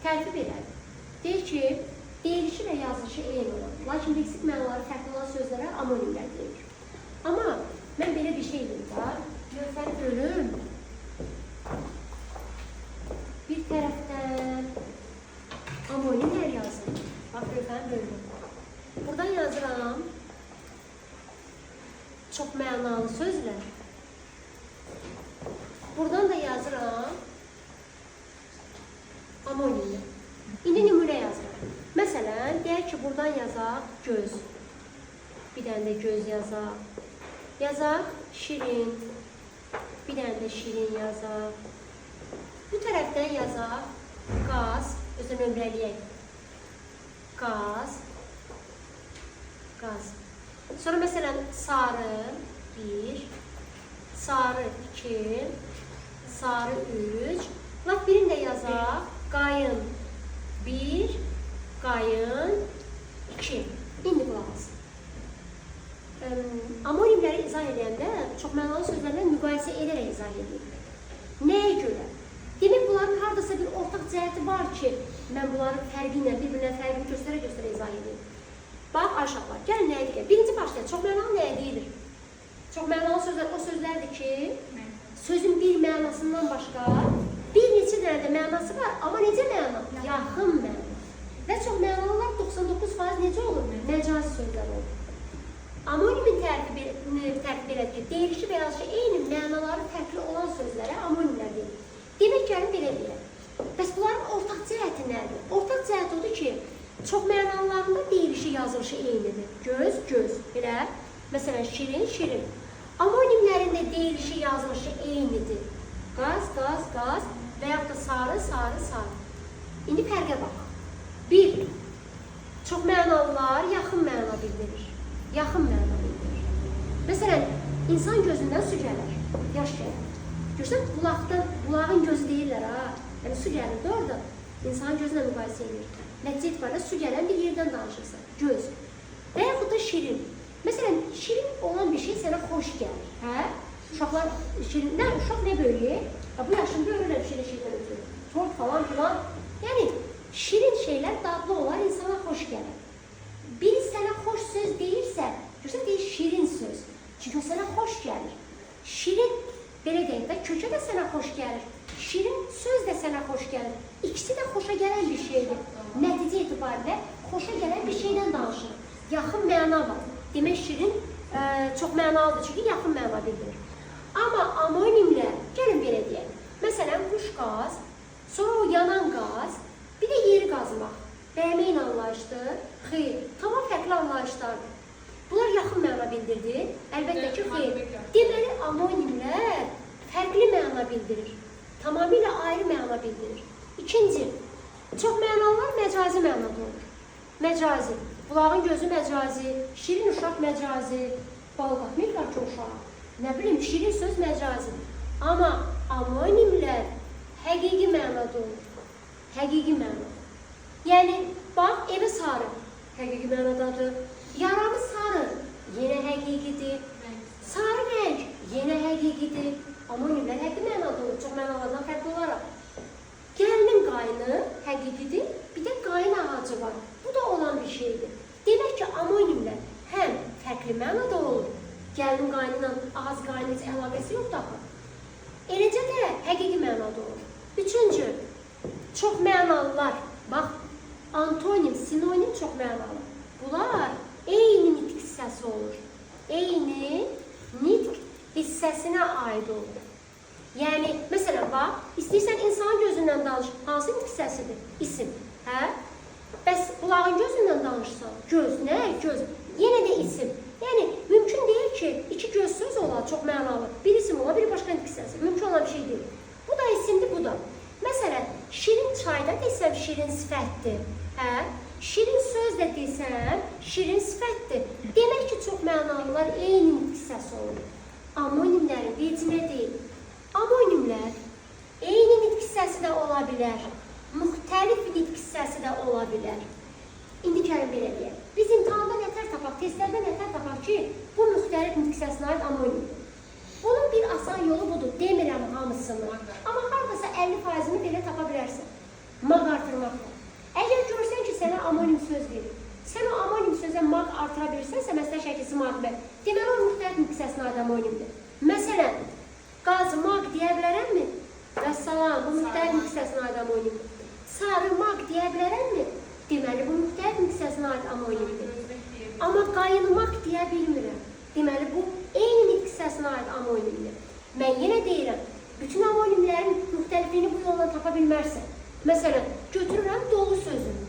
Tərkib belədir. Deyir ki, deyilişi və yazılışı eyni olan, lakin leksik mənaları fərqli olan sözlərə amonimlər deyilir. Amma mən belə bir şey deyim var. Lövhəni bölüm. Bir tərəfdən amonimlər yazın. Bax, lövhəni bölüm. Buradan yazıram çox mənalı sözlər. Buradan da yazıram amonimlər. İndi nümunə yazıram. Məsələn, deyək ki, buradan yazaq göz. Bir dənə də göz yazaq. Yazaq şirin. Bir dənə də şirin yazaq. Bu tərəfdən yazaq qaz. Özü nömrəliyək. Qaz. Qaz. Sonra məsələn sarı 1, sarı 2, sarı 3. Laf birini də yazaq. Qayın 1, qayın 2. İndi qulaq asın. Amonimləri izah edəndə çox mənalı sözlərlə müqayisə edərək izah edir. Nəyə görə? Demək, bunların haradasa bir ortaq cəhəti var ki, mən bunların fərqi ilə, bir-birinə fərqini göstərə-göstərə izah edir. Bax, aşağılar, gəlin nəyə deyir? Birinci başlayaq, çox mənalı nəyə deyilir? Çox mənalı sözlər o sözlərdir ki, sözün bir mənasından başqa bir neçə dənə də mənası var, amma necə məna? Yaxın məna. Və çox mənalılar 99% necə olur? Məcazi sözlər olur. Amonimin tərkib elədir ki, deyilişi və yazışı eyni mənaları fərqli olan sözlərə amonimlər deyilir. Demək gəlin belə deyək. Bəs bunların ortaq cəhəti nədir? Ortaq cəhət odur ki, çox mənalarında deyilişi, yazılışı eynidir. Göz, göz. Belə, məsələn, şirin, şirin. Amonimlərində deyilişi, yazılışı eynidir. Qaz, qaz, qaz və yaxud da sarı, sarı, sarı. İndi fərqə bax. 1. Çox mənalılar yaxın məna bildirir. Yaxın məna bildirir. Məsələn, insan gözündən su gələr, yaş gələr. Görsən, bulağın gözü deyirlər, ha. Yəni, su gəlir də orada, insanın gözünə müqayisə edir. Nəticə etibarıyla su gələn bir yerdən danışırsan, göz. Və yaxud da şirin. Məsələn, şirin olan bir şey sənə xoş gəlir, hə? Uşaqlar, uşaq nə böyüyür? Bu yaşında görürlər şirin ötürür. Tort falan filan. Yəni, şirin şeylər dadlı olar, insana xoş gəlir. Biri sənə xoş söz deyirsə, görsən, deyir şirin söz. Çünki o sənə xoş gəlir. Şirin, belə deyək də, kökə də sənə xoş gəlir. Şirin söz də sənə xoş gəlir. İkisi də xoşa gələn bir şeydir. Nəticə etibarilə xoşa gələn bir şeydən danışır. Yaxın məna var. Demək, şirin çox mənalıdır, çünki yaxın məna bildirir. Amma amonimlər, gəlin belə deyək. Məsələn, quş qaz, sonra o yanan qaz, bir də yeri qazmaq. Bəyəməyin anlayışdır, xeyr, tamam fərqli anlayışlardır. Bunlar yaxın məna bildirdi, əlbəttə ki, xeyr. Deməli, amonimlər fərqli məna bildirir. Tamamilə ayrı məna bildirir. İkinci, çox mənalılar məcazi mənada olur. Məcazi, bulağın gözü məcazi, şirin uşaq məcazi, bal qatmayırlar ki, uşaq. Nə bilim, şirin söz məcazi. Amma amonimlər həqiqi mənada olur. Həqiqi mənada. Yəni, bax, evi sarı, həqiqi mənadadır. Yaramı sarı, yenə həqiqidir. Sarı rəng, yenə həqiqidir. Amonimlər həqiqi mənada olur, çox mənalardan fərqli olaraq. Gəlinin qayını həqiqidir, bir də qayın ağacı var. Bu da olan bir şeydir. Demək ki, amonimlər həm fərqli mənada olur, gəlinin qayını ilə ağac qayını heç əlaqəsi yoxdur axı. Eləcə də həqiqi mənada olur. Üçüncü, çox mənalılar, bax, antonim, sinonim çox mənalı. Bunlar eyni nitq hissəsi olur. Eyni nitq hissəsinə aid olur. Yəni, məsələn, bax, istəyirsən insanın gözündən danış, hansı nitq hissəsidir? İsim, hə? Bəs bulağın gözündən danışsan, göz, nə? Göz, yenə də isim. Yəni, mümkün deyil ki, iki göz söz olar, çox mənalı. Bir isim olar, biri başqa nitq hissəsi. Mümkün olan bir şey deyil. Bu da isimdir, bu da. Məsələn, şirin çayda desəm, şirin sifətdir, hə? Şirin söz də desəm, şirin sifətdir. Demək ki, çox mənalılar eyni nitq hissəsi olur. Amonimlərin vecinə deyil. Amonimlər eyni nitq hissəsi də ola bilər, müxtəlif nitq hissəsi də ola bilər. İndi gəlin belə deyək. Biz imtahanda nətər tapaq, testlərdə nətər tapaq ki, bu müxtəlif nitq hissəsinə aid amonimdir. Bunun bir asan yolu budur, demirəm hamısını. Amma haradasa 50%-ni belə tapa bilərsən. maq artırmaqla. Əgər görsən ki, sənə amonim söz verir, sən o amonim sözə maq artıra bilirsənsə, məsələ şəkilsi maq-maq, deməli o müxtəlif miqsəsinə aid amonimdir. Məsələn, qazı maq deyə bilərəmmi? Vəssalam, bu müxtəlif miqsəsinə aid amonimdir. Sarı maq deyə bilərəmmi? Deməli, bu müxtəlif miqsəsinə aid amonimdir. Amma qayınmaq deyə bilmirəm. Deməli, bu eyni miqsəsinə aid amonimdir. Mən yenə deyirəm, bütün amonimlərin müxtəlifliyini bu yolla tapa bilmərsən. Məsələn, götürürəm dolu sözünü.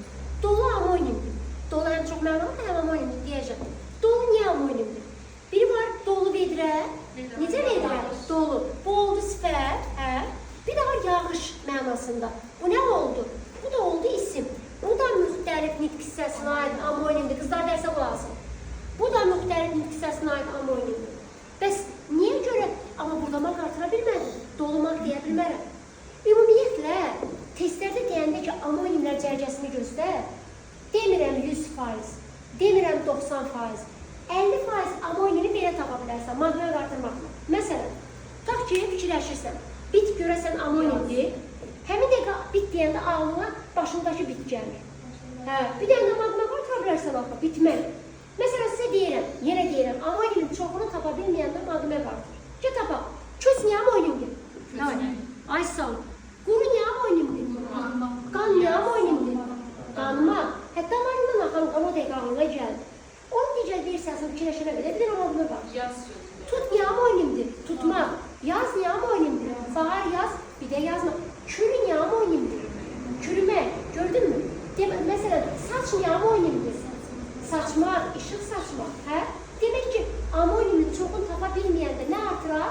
Dolu amonimdir. Dolu həm çox mənalı, həm amonimdir deyəcəm. Dolu niyə amonimdir? Biri var dolu vedrə. Necə vedrə? Dolu. Bu oldu sifət, hə? Bir də var yağış mənasında. Bu nə oldu? Bu da oldu isim. Bu da müxtəlif nitq hissəsinə aid amonimdir. Qızlar dərsə bulasın. Bu da müxtəlif nitq hissəsinə aid amonimdir. Bəs niyə görə? Amma burada maq artıra bilmədim. Dolu maq deyə bilmərəm. Ümumiyyətlə, testlərdə deyəndə ki, amonimlər cərgəsini göstər, demirəm 100%, demirəm 90%, 50% amonimi belə tapa bilərsən, maq-maq artırmaqla. Məsələn, tutaq ki, fikirləşirsən, bit görəsən amonimdir, həmin dəqiqə bit deyəndə ağlına başındakı bit gəlir. Bir dəqiqə maq-maq artıra bilərsən axı, bitmək. Məsələn, sizə deyirəm, yenə deyirəm, amonimin çoxunu tapa bilməyəndə maq-maq artır. Ki, tapaq, köz niyə amonimdir? Ay sağ ol. Quru niyə amonimdir? Qan niyə amonimdir? Qanmaq. Hətta damarından axan qan o dəqiqə ağlına gəldi. Onu digər deyirsəsin, fikirləşənə qədər, bir amma buna bax. Tut niyə amonimdir? Tutmaq. Yaz niyə amonimdir? Bahar yaz, bir də yazmaq. Kürü niyə amonimdir? Kürümək. Gördün mü? Məsələn, saç niyə amonimdir? Saçmaq, işıq saçmaq. Demək ki, amonimin çoxunu tapa bilməyəndə nə artırar?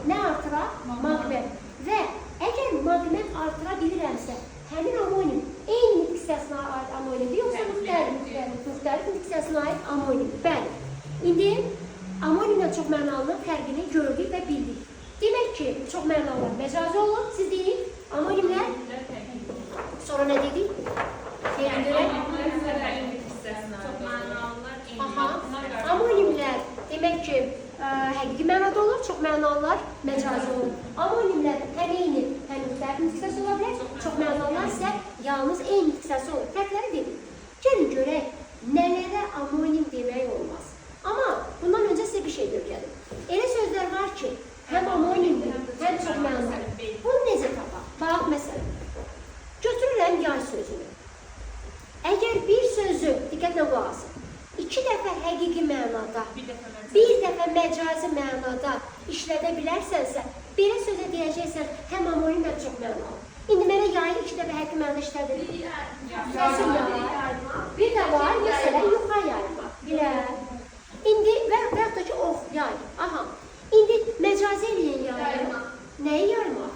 Nə artırar? Maq-maq. Və əgər maq-maq artıra bilirəmsə, həmin amonim eyni nitq hissəsinə aid amonimdir, yoxsa müxtəlif nitq hissəsinə aid amonimdir. Bəli. İndi amonimlə çox mənalının fərqini gördük və bildik. Demək ki, çox mənalılar məcazi olur. Siz deyin, amonimlər. Sonra nə dedik? Amonimlər demək ki, həqiqi mənada olur, çox mənalılar məcazi olur. Amonimlər həm eyni, həm müxtəlif nitq hissəsi ola bilər, çox mənalılar isə yalnız eyni nitq hissəsi olur. Fərqləri dedik. Gəlin görək, nələrə amonim demək olmaz. Amma bundan öncə sizə bir şey öyrədim. Elə sözlər var ki, həm amonimdir, həm çox mənalıdır. Bunu necə tapaq? Bax, məsələn, götürürəm yay sözünü. Əgər bir sözü, diqqətlə qulaq asın, 2 dəfə həqiqi mənada, bir dəfə məcazi mənada işlədə bilərsənsə, belə sözə deyəcəksən, həm amonim, həm çox mənalı. İndi mənə yayı 2 dəfə həqiqi mənada işlədir. Nəsil yayı. Bir də var, məsələn, yuxa yaymaq. Bilək. İndi, və yaxud da ki, ox, yay. Aha. İndi məcazi eləyən yaymaq. Nəyi yaymaq?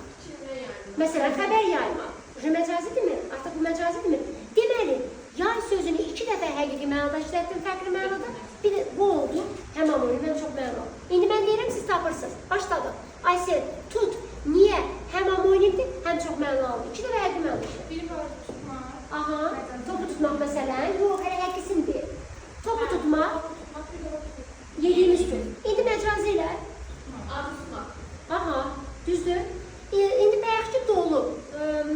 Məsələn, xəbər yaymaq. Məcazidirmi? Artıq bu məcazidirmi? Deməli, yay sözünü 2 dəfə həqiqi mənada işlətdim, fərqli mənada. Bir də bu oldu, həm amonim, həm çox mənalı. İndi mən deyirəm, siz tapırsınız. Başladım. Aysel, tut. Niyə? Həm amonimdir, həm çox mənalıdır. 2 dəfə həqiqi mənada işlətdim. Biri var, tutmaq. Aha, topu tutmaq məsələn. Yox, hələ həqiqisindir. Topu tutmaq. Yediyimiz tut. İndi məcazi ilə. Adı tutmaq. Aha, düzdür. İndi bayaq ki, dolu.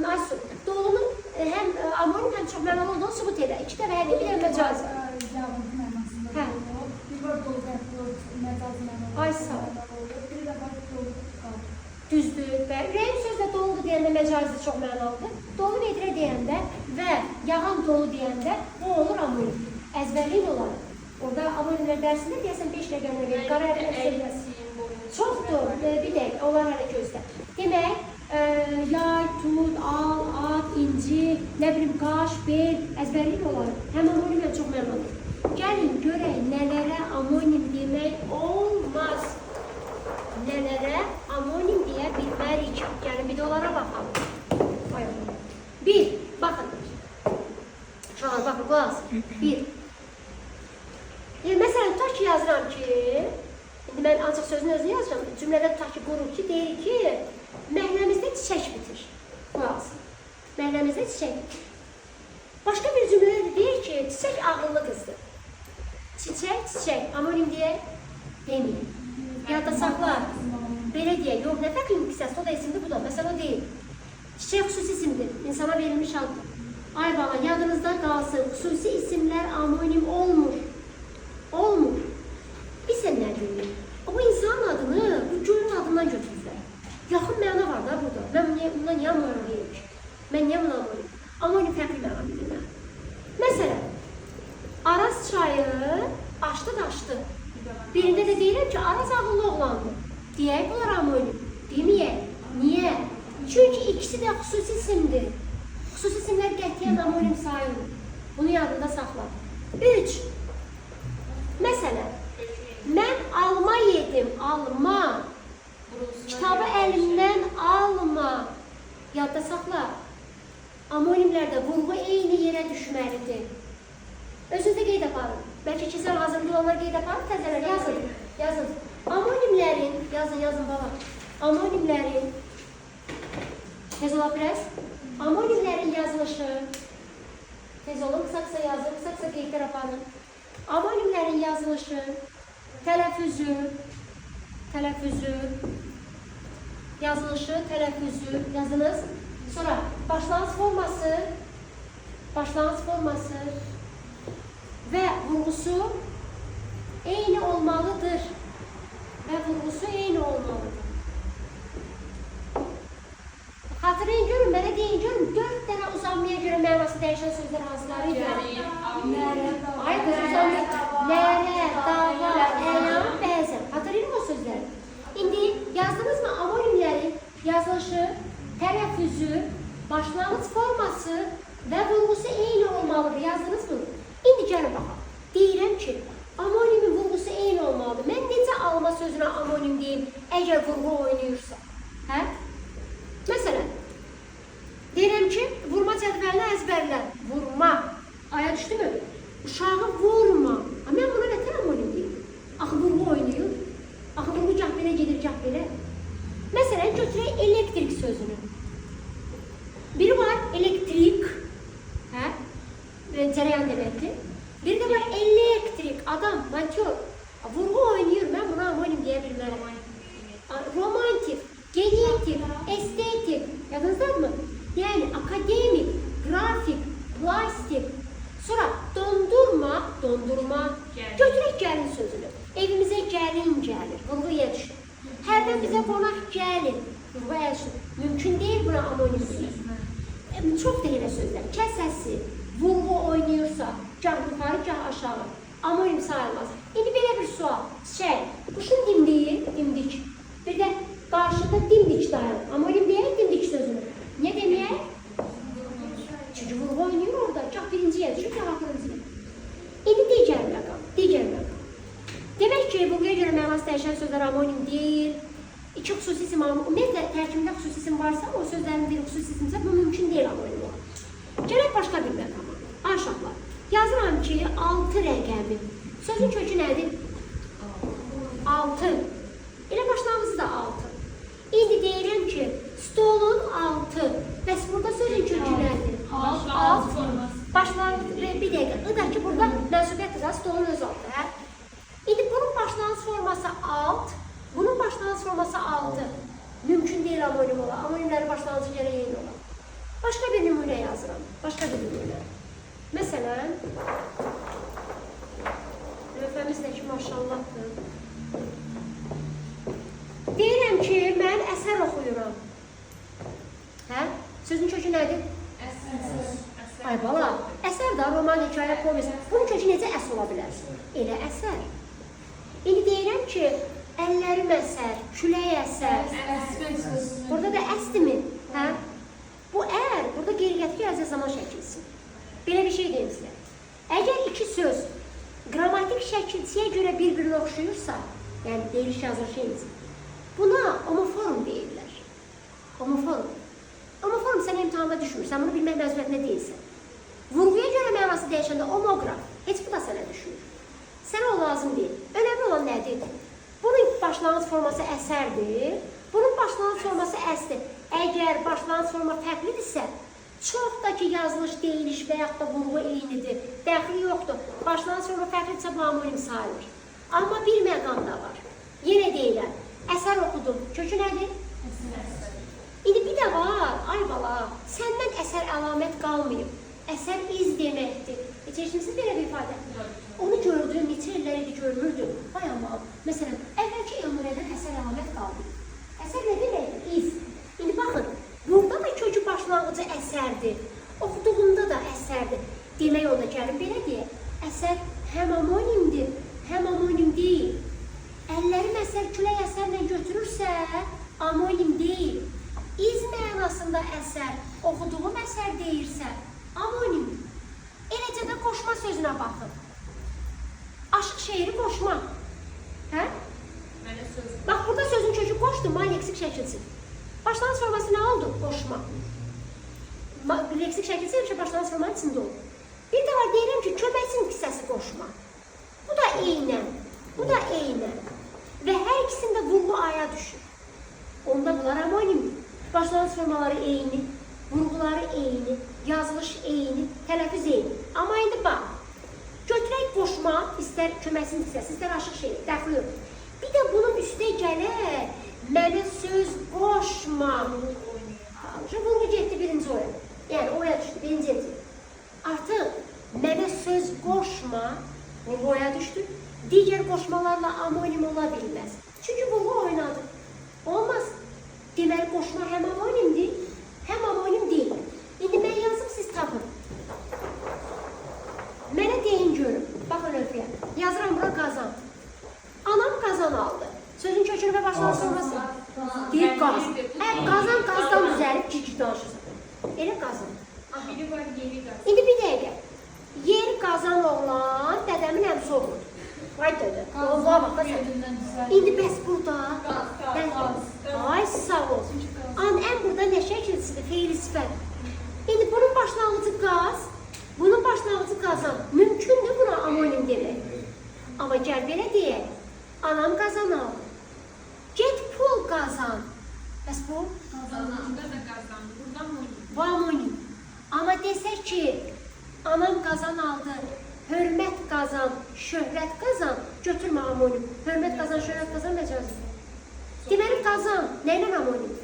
Aysun, dolunun həm amonim, həm çox mənalı olduğunu sübut edə. 2 dəfə həqiqi, bir də məcazi. Cavabın mənasında olur. Bir var dolu qəbul, məcazi mənasında. Ay sağ ol. Bir də var dolu qalır. Düzdür. Və rəhm sözlə doludur deyəndə məcazi çox mənalıdır. Dolu vedrə deyəndə və yağan dolu deyəndə bu olur amonim. Əzbərliyin olaraq. Orada amonimlər dərsində deyəsən 5 rəqəmlə verir. Qara əliflə çoxdur. Bir dəqiq, onlar hələ gözlə. Demək, yay, tut, al, at, inci, nə bilim, qaş, bel, əzbərlik olaraq. Həm amonim, həm çox mənalıdır. Gəlin, görək, nələrə amonim demək olmaz. Nələrə amonim deyə bilmərik. Gəlin, bir də onlara baxalım. Bir, baxın. Baxın, qulaq. Bir. Məsələn, tutaq ki, yazıram ki, indi mən ancaq sözün özünü yazacağım. Cümlədə tutaq ki, qurur ki, deyir ki, məhəlləmizdə çiçək bitir. Qulaq. Məhəlləmizdə çiçək bitir. Başqa bir cümlədə də deyir ki, çiçək ağıllı qızdır. Çiçək, amonim deyək, deməyim. Yadda saxlar. Belə deyək, yox, nə fərqli hissəsi, o da isimdir, bu da. Məsələn, o deyil. Çiçek xüsusi isimdir. İnsana verilmiş addır. Ay bala, yadınızda qalsın. Xüsusi isimler anonim olmur. Olmur. Biz sən nə görürük? Ama insan adını bu gölün adından götürürlər. Yaxın məna var da burada. Mən buna niyə anonim deyim ki? Mən niyə buna anonim? Anonim fərqli məna bilirəm. Məsələn, Araz çayı açdı daşdı. Birində də deyirəm ki, Araz ağıllı oğlandı. Deyək bunlar anonim. Deməyək. Niyə? Çünki ikisi də xüsusi isimdir. Xüsusi isimlər qətiyyən anonim sayılır. Bunu yadında saxla. 3. Məsələn, mən alma yedim, alma. Kitabı əlimdən alma. Yadda saxla. Amonimlərdə vurğu eyni yerə düşməlidir. Özünüzdə qeyd aparın. Bəlkə keçən hazırlığı olanlar qeyd aparın, təzələr yazın. Yazın. Amonimlərin, yazın baba. Amonimlərin, tez ola biraz. Amonimlərin yazılışı, tez olun, qısa yazın, qısa qeydlər aparın. Amonimlərin yazılışı, tələffüzü, yazılışı, tələffüzü yazınız. Sonra başlanğıc forması və vurğusu eyni olmalıdır. Xatırlayın görün, mənə deyin görün, 4 dənə uzanmaya görə mənası dəyişən sözlər hansılarıydı? Ay qız uzanmaya. Nərə, dava, əyan, bəzən. Xatırlayın o sözləri. İndi yazdınız mı amonimlərin yazılışı, tələffüzü, başlanğıc forması və vurğusu eyni olmalıdır. Yazdınız mı? İndi gəlin baxaq. Deyirəm ki, amonimin vurğusu eyni olmalıdır. Mən necə alma sözünə amonim deyim, əgər vurğu oynayırsa? Hə? Məsələn, deyirəm ki, vurma cədvəlini əzbərlə. Vurma. Aya düşdü mü? Uşağı vurma. Mən buna nətər amonim deyim? Axı vurğu oynayır. Axı vurğu gah belə gedir, gah belə. Məsələn, götürək elektrik sözünü. Biri var elektrik, hə? Cərəyan deməkdir. Bir də var elektrik, adam, motor. Vurğu oynayır, mən buna amonim deyə bilmərəm. Romantik, genetik, estetik, yadınızdadır mı? Yəni akademik, grafik, plastik. Sonra dondurma. Götürək gəlin sözünü. Evimizə gəlin gəlir, vurğuya düşür. Hərdən bizə qonaq gəlir, vurğuya düşür. Mümkün deyil buna amonim deyil. Çox da elə sözlər. Kəsəsi, vurğu oynayırsa, gah yuxarı, gah aşağı. Amonim sayılmaz. İndi belə bir sual. Quşun dimdiyi, dimdik. Bir də qarşıda dimdik dayan. Amonim deyək dimdik sözünü. Niyə deməyək? Çünki vurğu oynayır orada. Gah birinciyə düşür, gah axırıncıya. İndi digər məqam. Demək ki, vurğuya görə mənası dəyişən sözlər amonim deyil. İki xüsusi isim, ümumiyyətlə tərkibində xüsusi isim varsa, o sözlərin biri xüsusi isimsə, bu mümkün deyil amonim olur. Gələk başqa bir məqama. Aşağılar. Yazıram ki, 6 rəqəmi. Sözün kökü nədir? 6. Elə başlanğıcı da 6. İndi deyirəm ki, stolun altı. Bəs burada sözün kökü nədir? Alt. Başlanğıc, bir dəqiqə. Idə ki, burada mənsubiyyətdir da, stolun öz altı. Hə? İndi bunun başlanğıc forması alt. Bunun başlanğıc forması 6. Mümkün deyil amonim ola. Amonimlərin başlanğıcı gərək eyni ola. Başqa bir nümunə yazıram. Məsələn, lövhəmiz də ki, maşallahdır. Deyirəm ki, mən əsər oxuyuram. Hə? Sözün kökü nədir? Əsər. Ay bala, əsər da, roman, hekayə, povest. Bunun kökü necə əs ola bilər? Elə əsər. İndi deyirəm ki, əllərim əsər, külək əsər. Burada da əsdimi? Hə? Bu burada qeyri-qəti əzə zaman şəkilsin. Belə bir şey deyim sizə. Əgər iki söz qrammatik şəkilçiyə görə bir-birini oxşuyursa, yəni deyiliş yazılışıyız, buna homoform deyirlər. Homoform sən imtihanda düşmür, sən bunu bilmək məzuniyyətində deyilsən. Vurğuya görə mənası dəyişəndə homograf, heç bu da sənə düşmür. Sənə o lazım deyil. Önəmli olan nədir? Bunun başlanğıc forması əsərdir, bunun başlanğıc forması əsdir. Əgər başlanğıc forma fərqlidirsə, çox da ki yazılış, deyiliş və yaxud da vurğu eynidir, dəxli yoxdur. Başlanğıc forma fərqlidirsə, bu amonim sayılır. Amma bir məqam da var. Yenə deyirəm, əsər oxudum. Kökü nədir? İndi bir də var, ay bala, səndən əsər əlamət qalmayıb. Əsər iz deməkdir. Heç eşitmisiniz belə bir ifadə? Onu gördüm, neçə illər idi görmürdüm. Vay Allah. Məsələn, əvvəlki Elnurədən əsər əlamət qaldı. Əsər nə deməkdir? İz. İndi baxın, burada da kökü başlanğıcı əsərdir. Oxuduğunda da əsərdir. Demək onda gəlin belə deyək. Əsər həm amonimdir, həm amonim deyil. Əlləri məsəl külək əsərlə götürürsə, amonim deyil. İz mənasında əsər, oxuduğum əsər deyirsə, amonim. Eləcə də qoşma sözünə baxın. Aşıq şeiri qoşma. Hə? Bax, burada sözün kökü qoşdu, mal leksik şəkilsi. Başlanğıc forması nə oldu? Qoşma. Leksik şəkilsi həmişə başlanğıc formanın içində olur. Bir də var, deyirəm ki, köməksin hissəsi qoşma. Bu da eynən, bu da eynən. Və hər ikisində vurğu aya düşür. Onda bunlar amonimdir. Başlanğıc formaları eyni, vurğuları eyni, yazılış eyni, tələffüz eyni. Amma indi bax, götürək qoşma, istər köməksin hissəsi, istər aşıq şeiri, dəxli yox. Bir də bunun üstə gələr, mənə söz qoşma. Vurğu getdi birinci oya. Yəni, oya düşdü, birinci eti. Artıq mənə söz qoşma, vurğu oya düşdü. Digər qoşmalarla amonim ola bilməz. Çünki vurğu oynadı. Olmaz. Deməli, qoşma həm amonimdir, həm amonim deyil. İndi mən yazım, siz tapın. Mənə deyin görüm. Baxın ölfəyə. Yazıram bura qazan. Anam qazan aldı. Sözün kökünü və başlanğıc forması. Deyir qaz. Qazan qazdan düzəlib cicik danışırsan. Elə qazan. Biri var, yeri qaz. İndi bir dəqiqə. Yeri qazan oğlan dədəmin əmsi oğludur. Vay dədə. Oğluğa bax da sən. İndi bəs burada. Ay sağ ol. Ən burada nə şəkilsidir? Feyli sifət. İndi bunun başlanğıcı qaz, bunun başlanğıcı qazan. Mümkündür buna amonim demək. Amma gəl belə deyək. Anam qazan aldı. Get pul qazan. Bəs bu? Burada da qazan. Burada amonim. Bu amonim. Amma desək ki, anam qazan aldı. Hörmət qazan, şöhrət qazan. Götürmə amonim. Hörmət qazan, şöhrət qazan məcazdır. Deməli qazan, nə ilə amonim?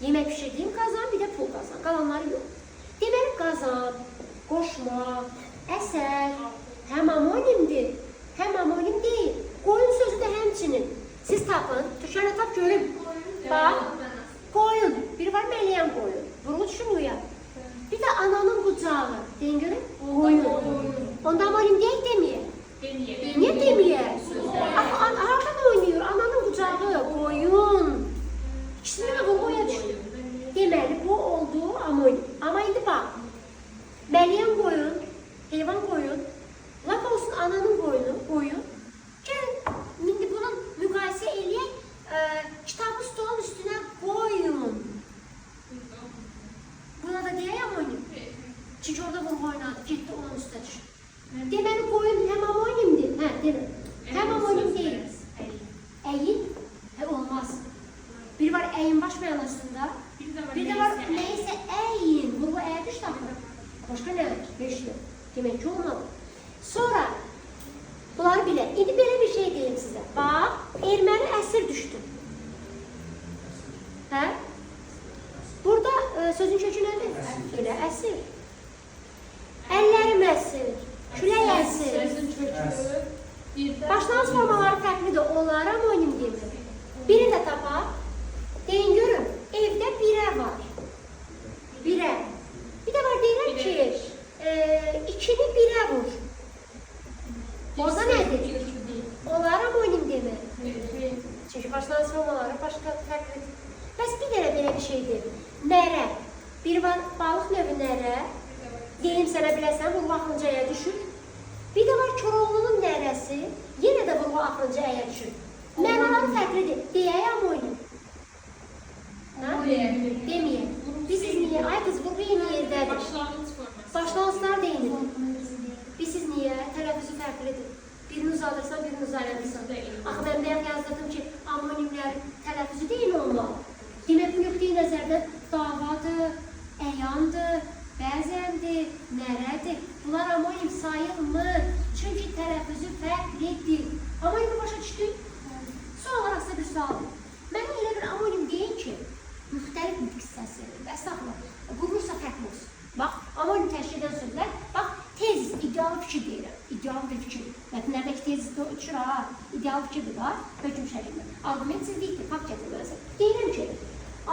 Yemək pişirdiyim qazan, bir də pul qazan. Qalanları yox. Deməli qazan, qoşma, əsər həm amonimdir, həm amonim deyil. Qoyun sözü də həmçinin. Siz tapın, Türkçəni tap görün. Bax, qoyun. Biri var məliyən qoyun. Vurğu düşürmüyor. Bir də ananın qucağı. Deyin görün. Qoyun. Onda amonim deyək deməyək. Niyə deməyək? Harada oynayır? Ananın qucağı, qoyun. İkisində də vurğuya düşür. Deməli, bu oldu amonim. Amma indi bax, məliyən qoyun, heyvan qoyun, lap olsun ananın qoyun. Gəlin, indi bunun müqayisə eləyək, kitabı stolun üstünə qoyun. Buna da deyək amonim. Çünki orada vurğu oynadı, getdi onun üstə düşür. Deməli, qoyun həm amonimdir. Hə, demə. Həm amonim deyil. Əyin? Hə, olmaz. Biri var əyin baş mənasında, bir də var neysə əyin. Vurğu əyə düşdü axı. Başqa nə? Heç yox. Demək ki, olmadı. Sonra, bunları bilək. İndi belə bir şey deyim sizə. Bax, erməni əsir düşdü. Hə? Burada sözün kökü nədir? Elə əsir. Əllərim əsir. Külək əsir. Sözün kökü. Başlanğıc formaları fərqlidir. Onlara amonim deyir. Biri də tapaq. Deyin görün, evdə birə var. Birə. Bir də var deyirəm ki, ikini birə vur. Orada nədir? Onlara amonim demir. Çünki başlanğıc formaları başqa fərqlidir. Bəs bir dənə belə bir şeydir. Nərə. Biri var balıq növü nərə. Deyim sənə biləsən, vurğu axıncaya düşür. Bir də var Koroğlunun nərəsi. Yenə də vurğu axıncaya düşür. Mənaları fərqlidir. Deyək amonim. Deməyək. Biz niyə? Ay qız, vurğu yeni yerdədir. Başlanğıclar deyilir. Biz niyə? Tələffüzü fərqlidir. Birini uzadırsan, birini uzayırsan. Axı mən bayaq yazdırdım ki, amonimlərin tələffüzü deyil onlar. Demək, bu nöqteyi nəzərdən davadır, əyandır, bəzəndir, nərədir. Bunlar amonim sayılmır. Çünki tələffüzü fərqlidir. Amonimi başa düşdük? Son olaraq sizə bir sualdır. Mənə elə bir amonim deyin ki, müxtəlif nitq hissəsi. bir fikir. Mətnlərdəki tez uçur ha, ideal fikirdir da, hökm şəklində. Argumentsizlikdir, fakt gətirməlisən. Deyirəm ki,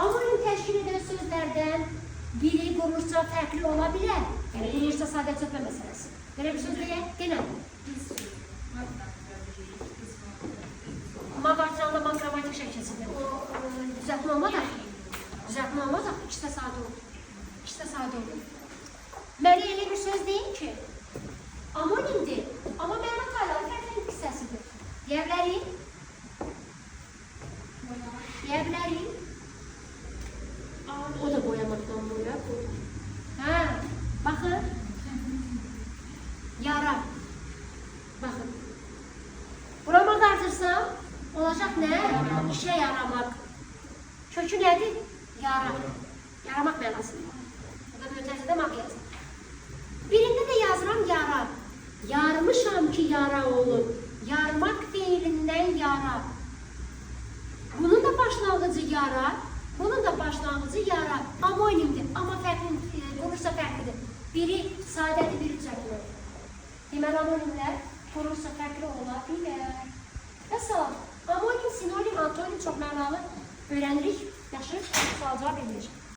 amonim təşkil edən sözlərdən biri quruluşca fərqli ola bilər. Yəni, quruluşca sadə çöpmə məsələsi. Belə bir söz deyək, denəm. Amma Bartran'da qrammatik şəkilsizdir. O, düzəltmə olmaz axı. Düzəltmə olmaz axı, ikisi də sadə olur. İkisi də sadə olur. Mənə elə bir söz deyim ki, amonimdir, amma məna tayları fərqli bir hissəsidir. Deyə bilərik? Deyə bilərik? O da boyamaktan oluyor. Ha, bakın. Yara. Bakın. Burama qartırsam, olacaq nə? İşə yaramak. Kökü nədir? Yara. Yaramak mənasında. Bu da mötəzədə maq yazır. Birində də yazıram yara. Yarmışam ki yara olub. Yarmak fiilindən yara. Bunun da başlanğıcı yara. Bunun da başlanğıcı yara. Amonimdir. Amma fərqli, quruluşsa fərqlidir. Biri sadədir, biri düzəltmədir. Deməli, amonimlər quruluşsa fərqli ola bilər. Vəssalam. Amonim, sinonim, antonim çox mənalı öyrənirik. Yaxşı, sual cavab edilir.